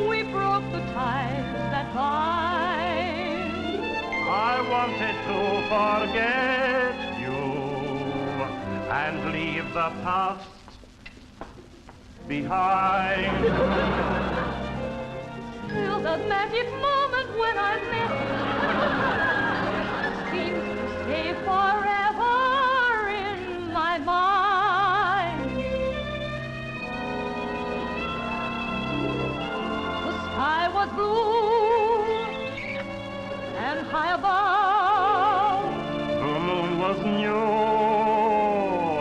We broke the ties that bind. I wanted to forget you and leave the past behind. Till the magic moment when I met you seems to stay forever in my mind. The sky was blue and high above. The moon was new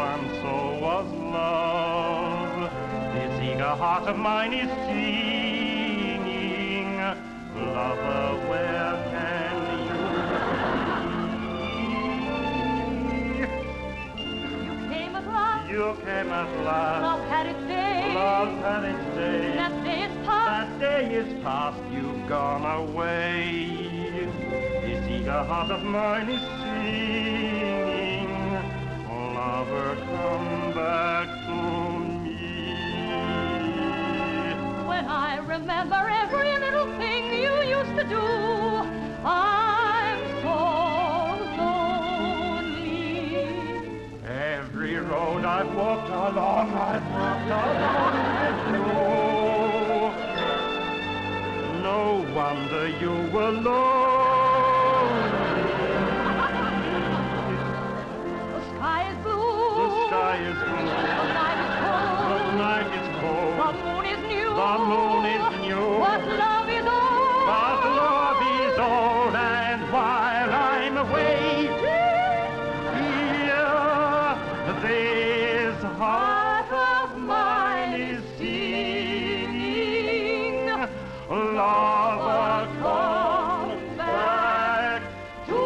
and so was love. This eager heart of mine is singing, lover, where can you be? You came at last. You came at last. Love had its day. Love had its day. That day is past. That day is past. You've gone away. This eager heart of mine is singing, lover, come back to me. When I remember every little thing you used to do, I'm so lonely. Every road I've walked along, I've walked along with you. No wonder you were lonely. The sky is blue. The sky is blue. The night is cold. The night is cold. The moon is new. The moon is new. But love is old. But love is old, and while I'm away, here, this heart of mine is singing, lover, come back to me.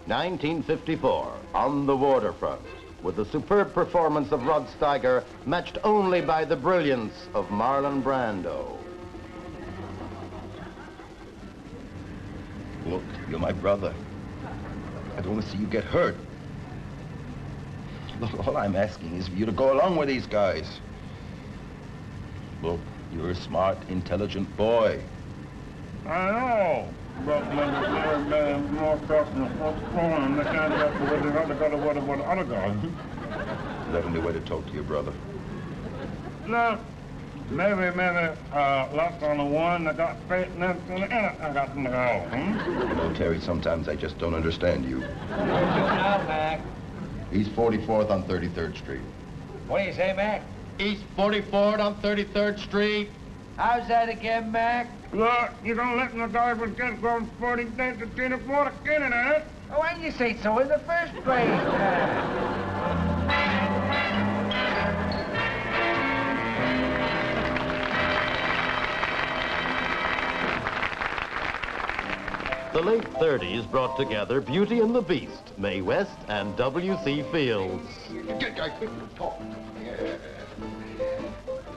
1954, on the waterfront, with the superb performance of Rod Steiger, matched only by the brilliance of Marlon Brando. Look, you're my brother. I don't want to see you get hurt. Look, all I'm asking is for you to go along with these guys. Look, you're a smart, intelligent boy. I know, but when they're more crossing the fourth corner, they can't get to where they got to what other guys. Is that only way to talk to your brother? No, maybe, left on the one that got straight and then I got them to go. You know, Terry, sometimes I just don't understand you. Mac? He's 44th on 33rd Street. What do you say, Mac? East 44th on 33rd Street. How's that again, Mac? Look, you don't let the guy forget going 40 cents a tin for a cannon, eh? Oh, why didn't you say so in the first place? The late 30s brought together Beauty and the Beast, Mae West and W.C. Fields.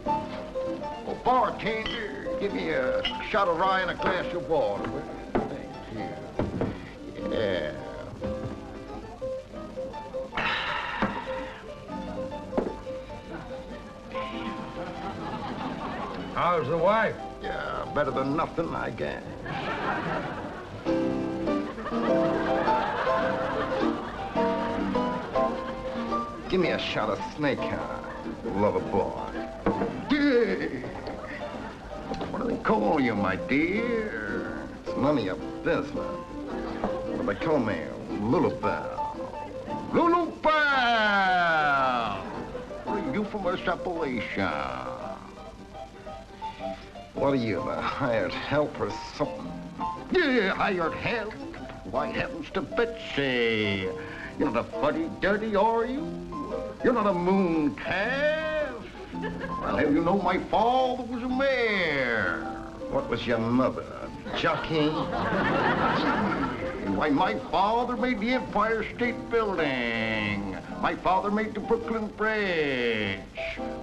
Oh, bartender, give me a shot of rye and a glass of water. Thank you. Yeah. How's the wife? Yeah, better than nothing, I guess. Give me a shot of snake eye, lover boy. Yeah. What do they call you, my dear? It's none of your business. What do they call me? Lulabelle. Lulabelle! What are you from West Appalachia? What are you, the hired help or something? Yeah, hired help. Why heavens to Betsy? You're not a fuddy-duddy, are you? You're not a moon calf. I'll have you know my father was a mayor. What was your mother, a jockey? Why, my father made the Empire State Building. My father made the Brooklyn Bridge.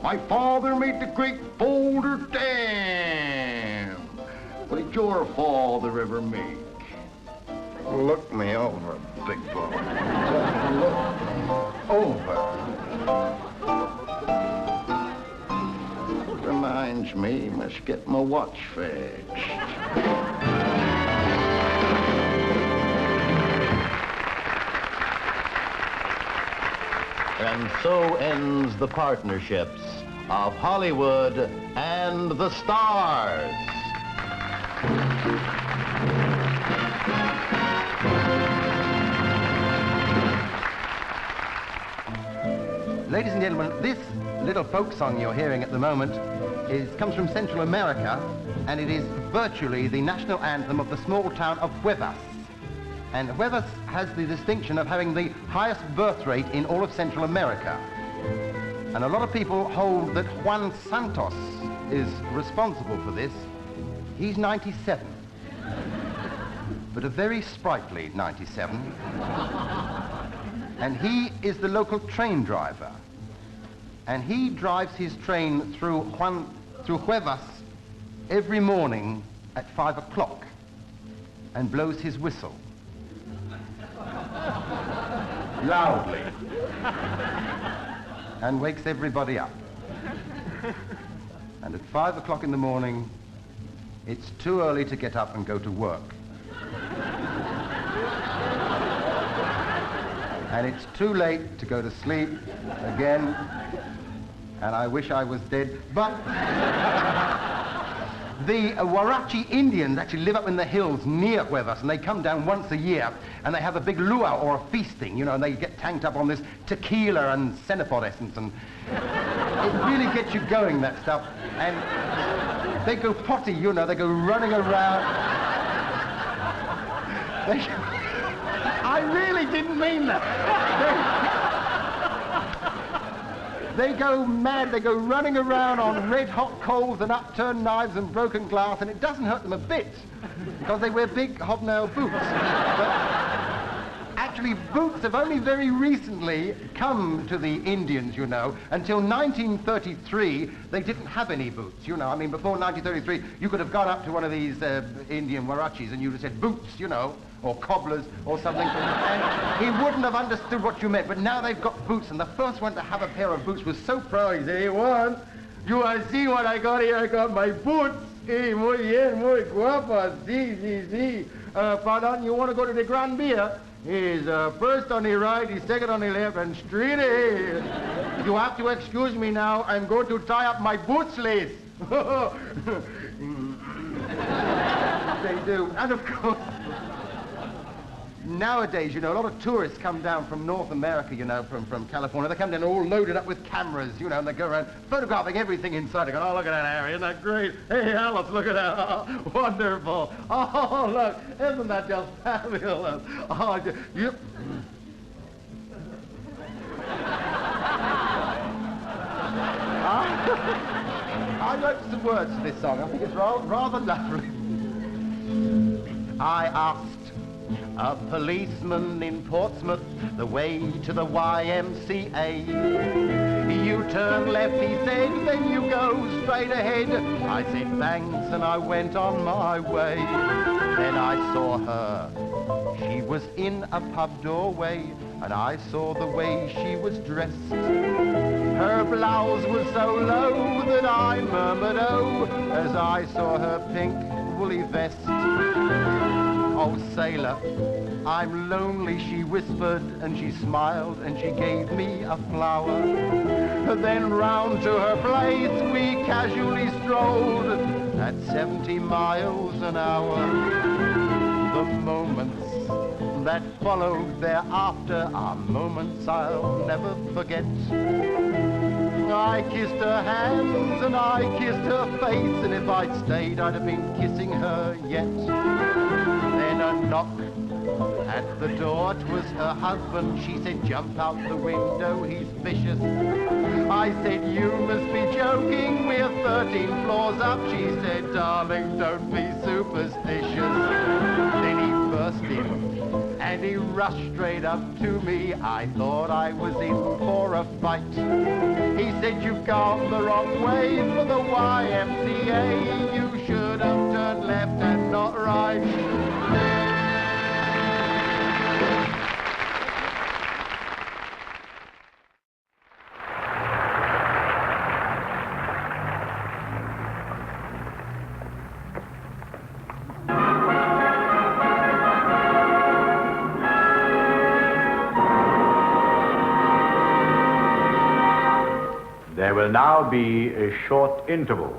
My father made the Great Boulder Dam. What did your father ever make? Look me over, big boy. Just look over. Reminds me, must get my watch fixed. And so ends the partnerships of Hollywood and the stars. Ladies and gentlemen, this little folk song you're hearing at the moment comes from Central America, and it is virtually the national anthem of the small town of Huevas. And Huevas has the distinction of having the highest birth rate in all of Central America. And a lot of people hold that Juan Santos is responsible for this. He's 97, but a very sprightly 97. And he is the local train driver. And he drives his train through Huevas every morning at 5 o'clock and blows his whistle. Loudly. And wakes everybody up. And at 5 o'clock in the morning, it's too early to get up and go to work. And it's too late to go to sleep again. And I wish I was dead. But the Huarachi Indians actually live up in the hills near Huevas, and they come down once a year, and they have a big luau or a feasting, you know, and they get tanked up on this tequila and cenopod essence, and it really gets you going, that stuff. And they go potty, you know, they go running around. I really didn't mean that. They go mad, they go running around on red-hot coals and upturned knives and broken glass, and it doesn't hurt them a bit, because they wear big hobnail boots. But actually, boots have only very recently come to the Indians, you know. Until 1933, they didn't have any boots, you know. I mean, before 1933, you could have gone up to one of these Indian Huarachis and you'd have said, boots, you know, or cobblers or something, and he wouldn't have understood what you meant. But now they've got boots, and the first one to have a pair of boots was so proud. He said, hey, Juan, you want to see what I got here? I got my boots. Hey, muy bien, muy guapa. Sí. Pardon, you want to go to the Gran Via? He's first on the right, he's second on the left, and straight ahead. You have to excuse me now. I'm going to tie up my boots lace. They do. And of course, Nowadays, you know, a lot of tourists come down from North America, you know, from California. They come down all loaded up with cameras, you know, and they go around photographing everything inside. They go, oh, look at that, Harry, isn't that great? Hey, Alice, look at that. Oh, wonderful. Oh, look, isn't that just fabulous? Oh, you... I wrote some words to this song. I think it's rather lovely. I asked a policeman in Portsmouth the way to the YMCA. You turn left, he said, then you go straight ahead. I said thanks and I went on my way. Then I saw her. She was in a pub doorway and I saw the way she was dressed. Her blouse was so low that I murmured, oh, as I saw her pink woolly vest. Oh, sailor, I'm lonely, she whispered, and she smiled, and she gave me a flower. Then round to her place we casually strolled at 70 miles an hour. The moments that followed thereafter are moments I'll never forget. I kissed her hands and I kissed her face, and if I'd stayed I'd have been kissing her yet. Then a knock at the door, 'twas her husband. She said, jump out the window, he's vicious. I said, you must be joking, we're 13 floors up. She said, darling, don't be superstitious. Then he burst in and he rushed straight up to me. I thought I was in for a fight. He said, you've gone the wrong way for the YMCA. You should have turned left and not right. There will now be a short interval.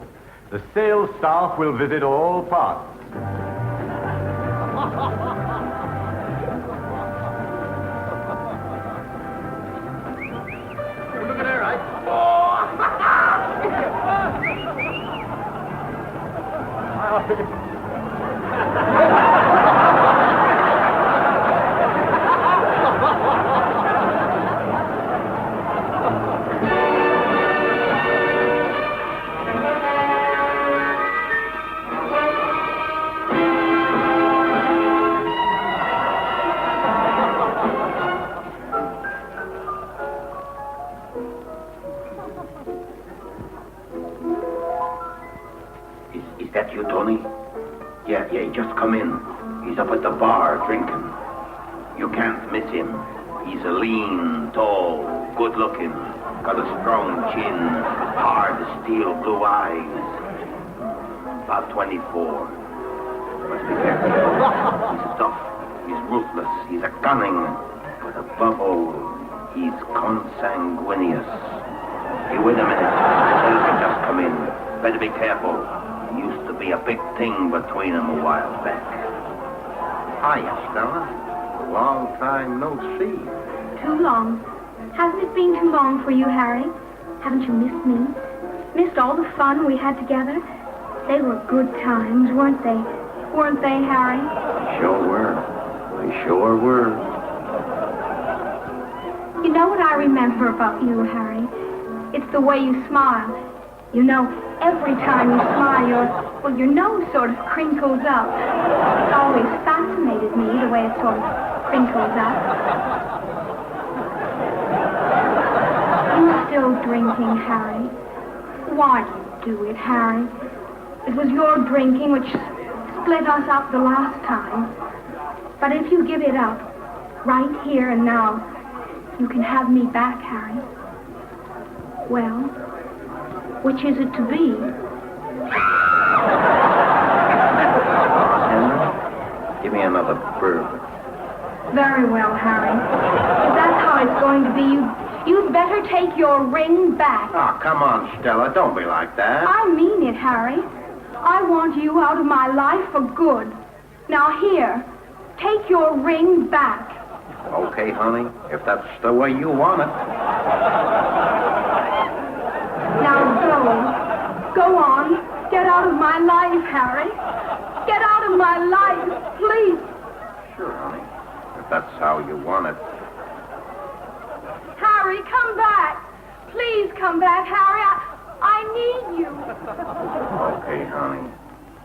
The sales staff will visit all parts. Look at her, right? Is that you, Tony? Yeah, just come in. He's up at the bar drinking. You can't miss him. He's a lean, tall, good-looking, got a strong chin, hard steel blue eyes. About 24. Must be careful. He's tough. He's ruthless. He's a cunning. But above all, he's consanguineous. Hey, wait a minute. You can just come in. Better be careful. Used to be a big thing between them a while back. Hiya, Stella. Long time no see. Too long. Hasn't it been too long for you, Harry? Haven't you missed me? Missed all the fun we had together? They were good times, weren't they? Weren't they, Harry? Sure were. They sure were. You know what I remember about you, Harry? It's the way you smile. You know, every time you smile, your nose sort of crinkles up. It's always fascinated me, the way it sort of crinkles up. You're still drinking, Harry. Why do you do it, Harry? It was your drinking which split us up the last time. But if you give it up, right here and now, you can have me back, Harry. Well, which is it to be? Give me another bourbon. Very well, Harry. If that's how it's going to be, you'd better take your ring back. Oh, come on, Stella. Don't be like that. I mean it, Harry. I want you out of my life for good. Now here, Take your ring back. Okay, honey, if that's the way you want it. Now go. Go on. Get out of my life, Harry. Get out of my life, please. Sure, honey, if that's how you want it. Harry, come back. Please come back, Harry. I need you. Okay, honey,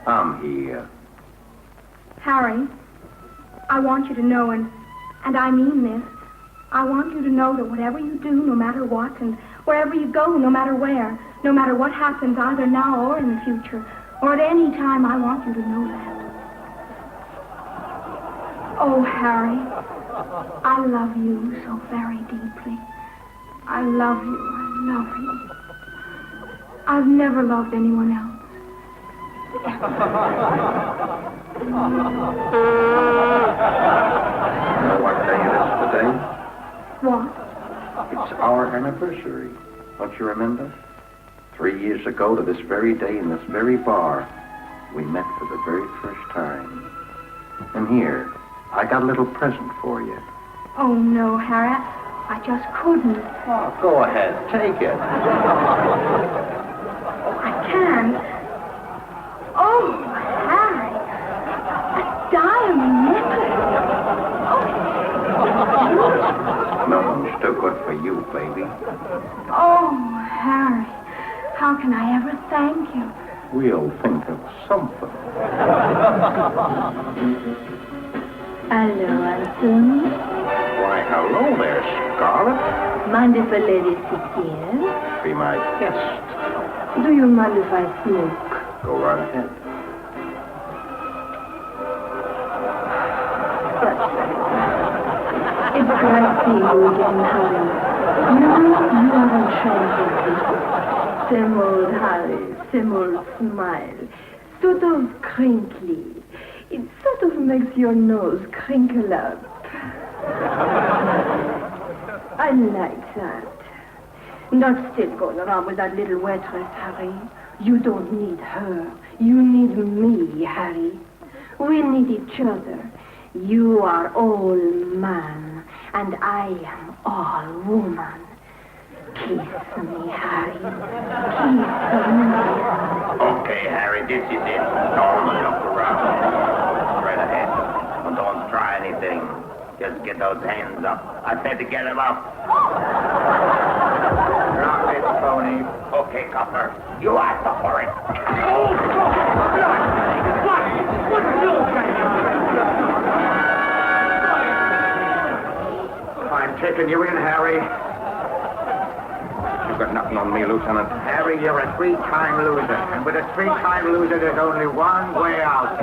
I'm here. Harry, I want you to know, and I mean this, I want you to know that whatever you do, no matter what, and wherever you go, no matter where, no matter what happens either now or in the future, or at any time, I want you to know that. Oh, Harry, I love you so very deeply. I love you. I love you. I've never loved anyone else. You know what day it is today? What? It's our anniversary. Don't you remember? 3 years ago to this very day in this very bar, we met for the very first time. And here, I got a little present for you. Oh, no, Harry. I just couldn't. Oh, go ahead. Take it. I can't. Oh, Harry. A diamond necklace. Nothing's too good for you, baby. Oh, Harry. How can I ever thank you? We'll think of something. Hello, Anthony. Why, hello there, Scarlett. Mind if a lady sit here? Be my guest. Do you mind if I smoke? Go right ahead. It's great seeing you again, Harry. You are enchanted. Same old Harry, same old smile. Sort of crinkly. It sort of makes your nose crinkle up. I like that. Not still going around with that little waitress, Harry. You don't need her. You need me, Harry. We need each other. You are all man, and I am all woman. Kiss me, Harry. Kiss me. Okay, Harry, this is it. Don't look around. Straight ahead. And don't try anything. Just get those hands up. I said to get them up. Drop it, Tony. Okay, Copper. You asked for it. I'm taking you in, Harry. You've got nothing on me, Lieutenant. Harry, you're a three-time loser. And with a three-time loser, there's only one way out.